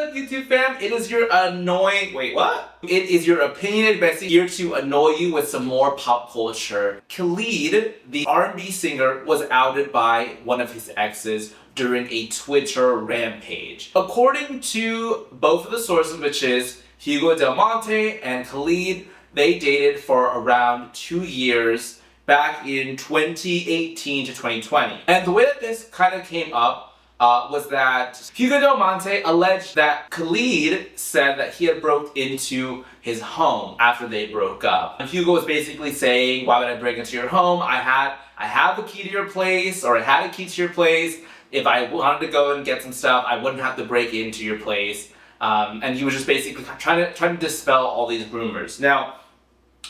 up, YouTube fam? It is your annoying... Wait, what? It is your opinionated bestie here to annoy you with some more pop culture. Khalid, the R&B singer, was outed by one of his exes during a Twitter rampage. According to both of the sources, which is Hugo Del Monte and Khalid, they dated for around 2 years back in 2018 to 2020. And the way that this kind of came up was that Hugo Del Monte alleged that Khalid said that he had broke into his home after they broke up. And Hugo was basically saying, why would I break into your home? I have a key to your place, or I had a key to your place. If I wanted to go and get some stuff, I wouldn't have to break into your place. And he was just basically trying to dispel all these rumors. Now,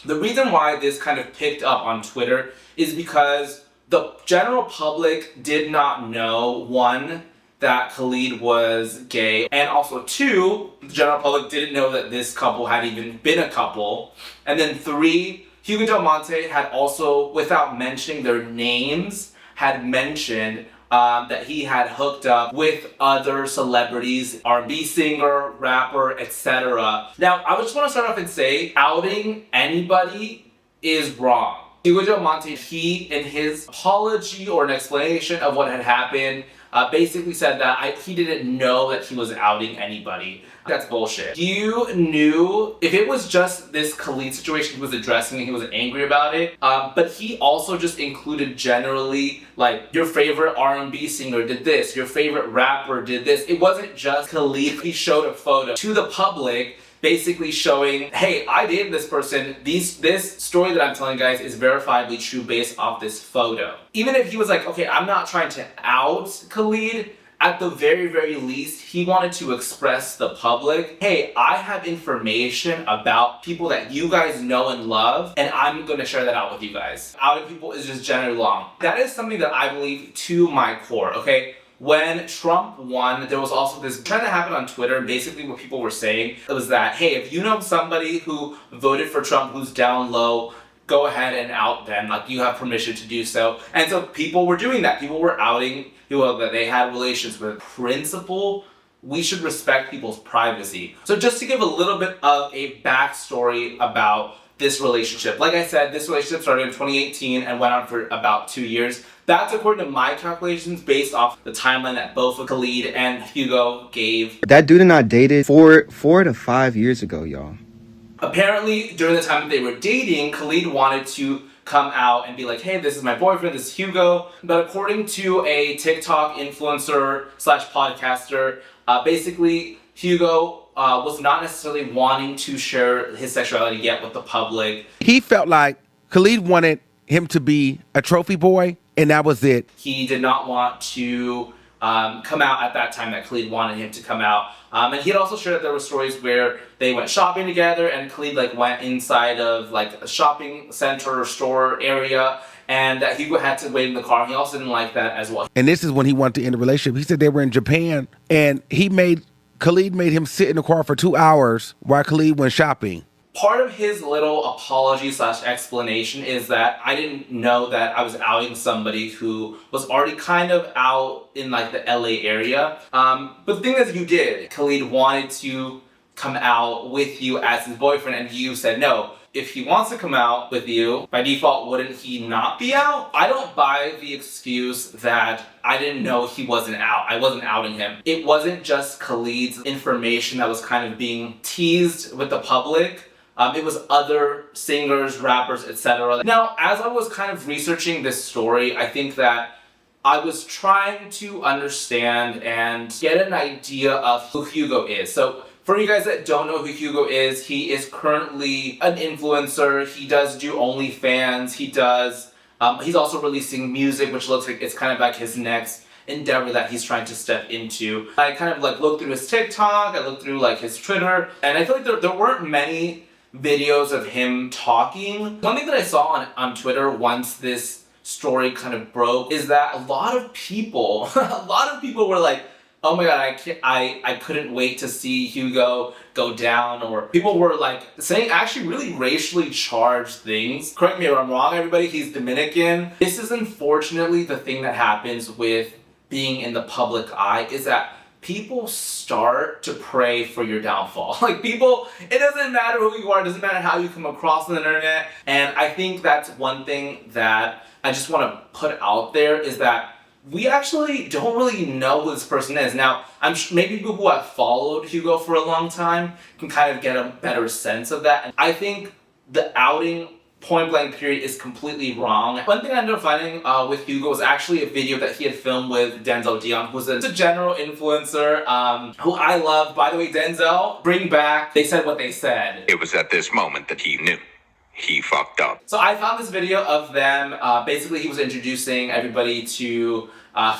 the reason why this kind of picked up on Twitter is because the general public did not know, one, that Khalid was gay, and also two, the general public didn't know that this couple had even been a couple, and then three, Hugo Del Monte had also, without mentioning their names, had mentioned that he had hooked up with other celebrities, R&B singer, rapper, etc. Now, I just want to start off and say, outing anybody is wrong. Hugo Del Monte, he, in his apology or an explanation of what had happened, basically said that he didn't know that he was outing anybody. That's bullshit. You knew, if it was just this Khalid situation he was addressing and he was angry about it, but he also just included generally, like, your favorite R&B singer did this, your favorite rapper did this. It wasn't just Khalid. He showed a photo to the public, basically showing, hey, I dated this person. This story that I'm telling you guys is verifiably true based off this photo. Even if he was like, okay, I'm not trying to out Khalid, at the very, very least, he wanted to express to the public, hey, I have information about people that you guys know and love, and I'm gonna share that out with you guys. Outing people is just generally wrong. That is something that I believe to my core, okay? When Trump won, there was also this trend that happened on Twitter, and basically what people were saying was that, hey, if you know somebody who voted for Trump who's down low, go ahead and out them, like you have permission to do so. And so people were doing that. People were outing people that they had relations with. Principle, we should respect people's privacy. So just to give a little bit of a backstory about this relationship. Like I said, this relationship started in 2018 and went on for about 2 years. That's according to my calculations based off the timeline that both Khalid and Hugo gave. That dude and I dated 4 to 5 years ago, y'all. Apparently, during the time that they were dating, Khalid wanted to come out and be like, hey, this is my boyfriend, this is Hugo. But according to a TikTok influencer / podcaster, basically Hugo was not necessarily wanting to share his sexuality yet with the public. He felt like Khalid wanted him to be a trophy boy, and that was it. He did not want to come out at that time that Khalid wanted him to come out. And he had also shared that there were stories where they went shopping together and Khalid went inside of a shopping center or store area, and that Hugo had to wait in the car. He also didn't like that as well. And this is when he wanted to end the relationship. He said they were in Japan, and Khalid made him sit in the car for 2 hours while Khalid went shopping. Part of his little apology / explanation is that I didn't know that I was outing somebody who was already kind of out in the LA area. But the thing is, you did. Khalid wanted to come out with you as his boyfriend, and you said no. If he wants to come out with you, by default, wouldn't he not be out? I don't buy the excuse that I didn't know he wasn't out. I wasn't outing him. It wasn't just Khalid's information that was kind of being teased with the public. It was other singers, rappers, etc. Now, as I was kind of researching this story, I think that I was trying to understand and get an idea of who Hugo is. So for you guys that don't know who Hugo is, he is currently an influencer. He does do OnlyFans. He's also releasing music, which looks like it's kind of like his next endeavor that he's trying to step into. I kind of looked through his TikTok, I looked through his Twitter, and I feel like there weren't many videos of him talking. One thing that I saw on Twitter once this story kind of broke is that a lot of people were like, oh my god, I couldn't wait to see Hugo go down, or people were saying actually really racially charged things. Correct me if I'm wrong, everybody, he's Dominican. This is unfortunately the thing that happens with being in the public eye, is that people start to pray for your downfall. Like people, it doesn't matter who you are, it doesn't matter how you come across on the internet. And I think that's one thing that I just want to put out there is that we actually don't really know who this person is. Now, maybe people who have followed Hugo for a long time can kind of get a better sense of that. And I think the outing point blank period is completely wrong. One thing I ended up finding with Hugo was actually a video that he had filmed with Denzel Dion, who's a general influencer who I love. By the way, Denzel, bring back They Said What They Said. It was at this moment that he knew. He fucked up. So I found this video of them. Basically, he was introducing everybody to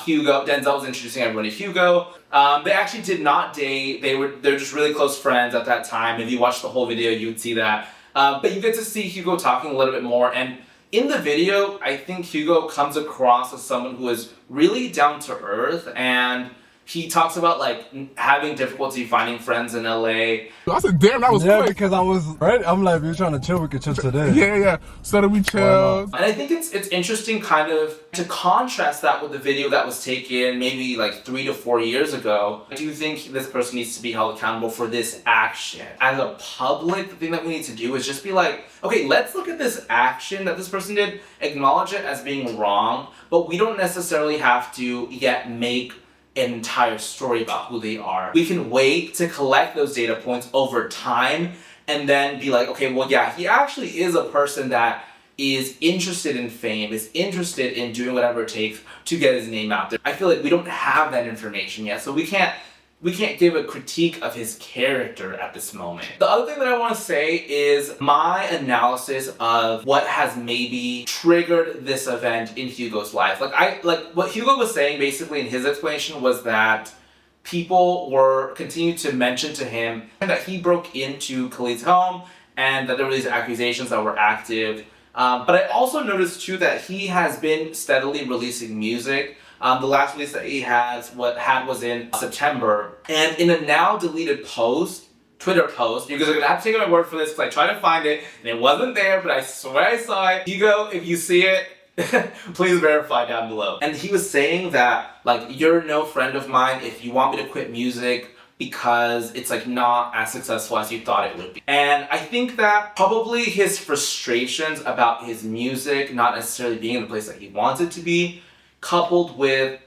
Hugo. Denzel was introducing everybody to Hugo. They actually did not date. They're just really close friends at that time. If you watch the whole video, you would see that. But you get to see Hugo talking a little bit more. And in the video, I think Hugo comes across as someone who is really down to earth, and he talks about like having difficulty finding friends in LA. I said, damn, that was quick. Because I was right. I'm like, we're trying to chill. We could chill today. Yeah. So then we chill. And I think it's interesting kind of to contrast that with the video that was taken maybe like 3 to 4 years ago. I do think this person needs to be held accountable for this action. As a public, the thing that we need to do is just be like, okay, let's look at this action that this person did, acknowledge it as being wrong, but we don't necessarily have to yet make an entire story about who they are. We can wait to collect those data points over time and then be like, okay, well, yeah, he actually is a person that is interested in fame, is interested in doing whatever it takes to get his name out there. I feel like we don't have that information yet, so we can't give a critique of his character at this moment. The other thing that I want to say is my analysis of what has maybe triggered this event in Hugo's life. Like what Hugo was saying basically in his explanation was that people were continuing to mention to him that he broke into Khalid's home and that there were these accusations that were active. But I also noticed too that he has been steadily releasing music. The last release that he was in September. And in a now deleted Twitter post, you guys are gonna have to take my word for this because I tried to find it and it wasn't there, but I swear I saw it. Hugo, if you see it, please verify down below. And he was saying that, like, you're no friend of mine if you want me to quit music because it's like not as successful as you thought it would be. And I think that probably his frustrations about his music not necessarily being in the place that he wants it to be, coupled with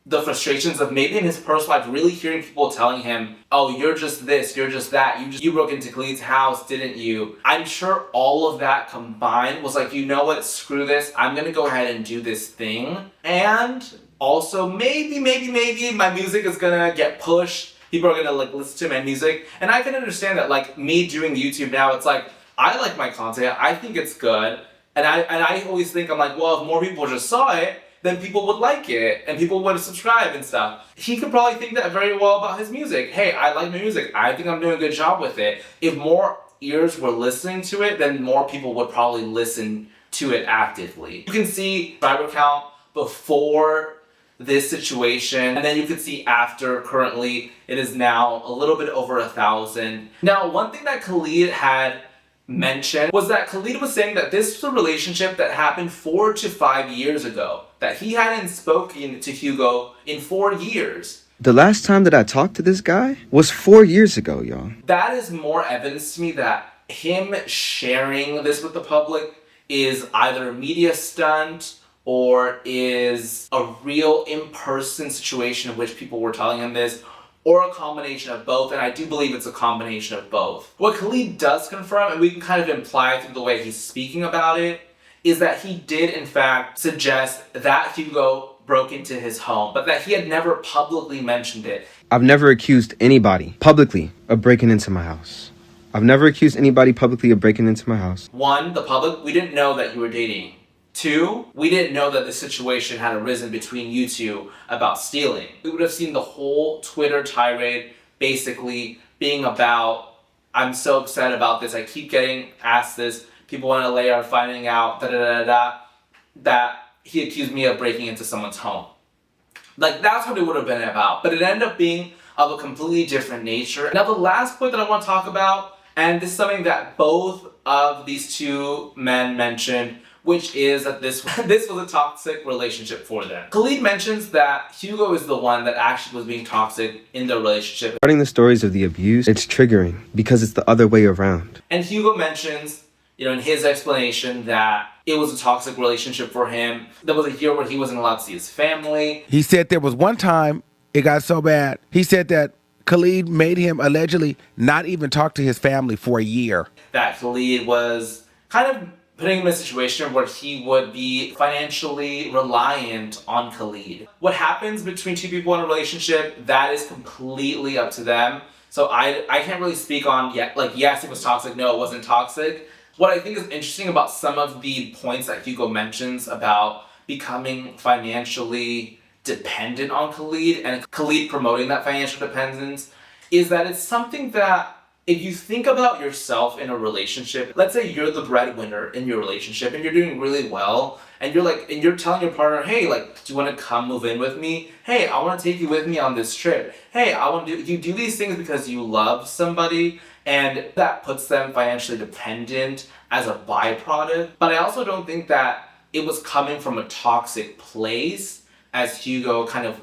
the frustrations of maybe in his personal life really hearing people telling him, oh, you're just this, you're just that, you broke into Khalid's house, didn't you? I'm sure all of that combined was like, you know what, screw this, I'm gonna go ahead and do this thing. And also maybe my music is gonna get pushed. People are gonna like listen to my music. And I can understand that, like me doing YouTube now, it's like, I like my content, I think it's good. And I always think, I'm like, well, if more people just saw it, then people would like it and people would subscribe and stuff. He could probably think that very well about his music. Hey, I like my music. I think I'm doing a good job with it. If more ears were listening to it, then more people would probably listen to it actively. You can see subscriber count before this situation, and then you can see after. Currently, it is now a little bit over 1,000. Now, one thing that Khalid had mentioned was that Khalid was saying that this was a relationship that happened 4 to 5 years ago, that he hadn't spoken to Hugo in 4 years. The last time that I talked to this guy was 4 years ago, y'all. That is more evidence to me that him sharing this with the public is either a media stunt or is a real in-person situation in which people were telling him this, or a combination of both, and I do believe it's a combination of both. What Khalid does confirm, and we can kind of imply through the way he's speaking about it, is that he did in fact suggest that Hugo broke into his home, but that he had never publicly mentioned it. I've never accused anybody publicly of breaking into my house. I've never accused anybody publicly of breaking into my house. 1, the public, we didn't know that you were dating. 2, we didn't know that the situation had arisen between you two about stealing. We would have seen the whole Twitter tirade basically being about, I'm so upset about this, I keep getting asked this, people in LA are finding out that he accused me of breaking into someone's home. Like, that's what it would have been about. But it ended up being of a completely different nature. Now, the last point that I want to talk about, and this is something that both of these two men mentioned, which is that this was a toxic relationship for them. Khalid mentions that Hugo is the one that actually was being toxic in the relationship. Starting the stories of the abuse, it's triggering because it's the other way around. And Hugo mentions, in his explanation that it was a toxic relationship for him. There was a year where he wasn't allowed to see his family. He said there was one time it got so bad. He said that Khalid made him allegedly not even talk to his family for a year. That Khalid was kind of putting him in a situation where he would be financially reliant on Khalid. What happens between two people in a relationship, that is completely up to them. So I can't really speak on, yes, it was toxic, no, it wasn't toxic. What I think is interesting about some of the points that Hugo mentions about becoming financially dependent on Khalid and Khalid promoting that financial dependence is that it's something that if you think about yourself in a relationship, let's say you're the breadwinner in your relationship and you're doing really well and you're telling your partner, hey, do you want to come move in with me? Hey, I want to take you with me on this trip. Hey, you do these things because you love somebody and that puts them financially dependent as a byproduct. But I also don't think that it was coming from a toxic place as Hugo kind of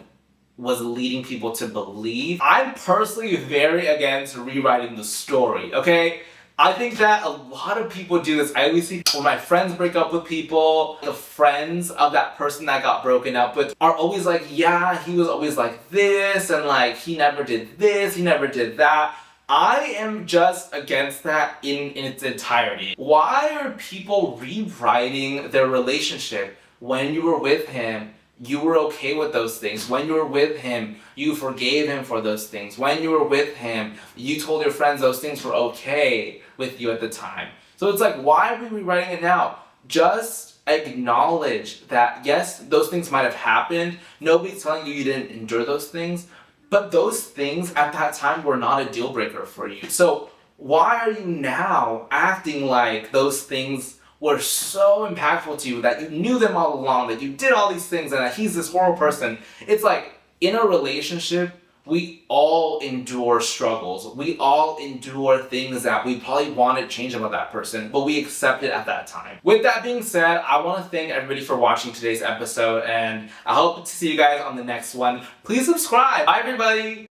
was leading people to believe. I'm personally very against rewriting the story, okay? I think that a lot of people do this. I always see when my friends break up with people, the friends of that person that got broken up with are always like, yeah, he was always like this, and he never did this, he never did that. I am just against that in its entirety. Why are people rewriting their relationship? When you were with him, you were okay with those things. When you were with him, you forgave him for those things. When you were with him, you told your friends those things were okay with you at the time. So it's why are we rewriting it now? Just acknowledge that, yes, those things might have happened. Nobody's telling you didn't endure those things, but those things at that time were not a deal breaker for you. So why are you now acting like those things were so impactful to you, that you knew them all along, that you did all these things, and that he's this horrible person? It's in a relationship, we all endure struggles. We all endure things that we probably want to change about that person, but we accept it at that time. With that being said, I want to thank everybody for watching today's episode, and I hope to see you guys on the next one. Please subscribe. Bye, everybody.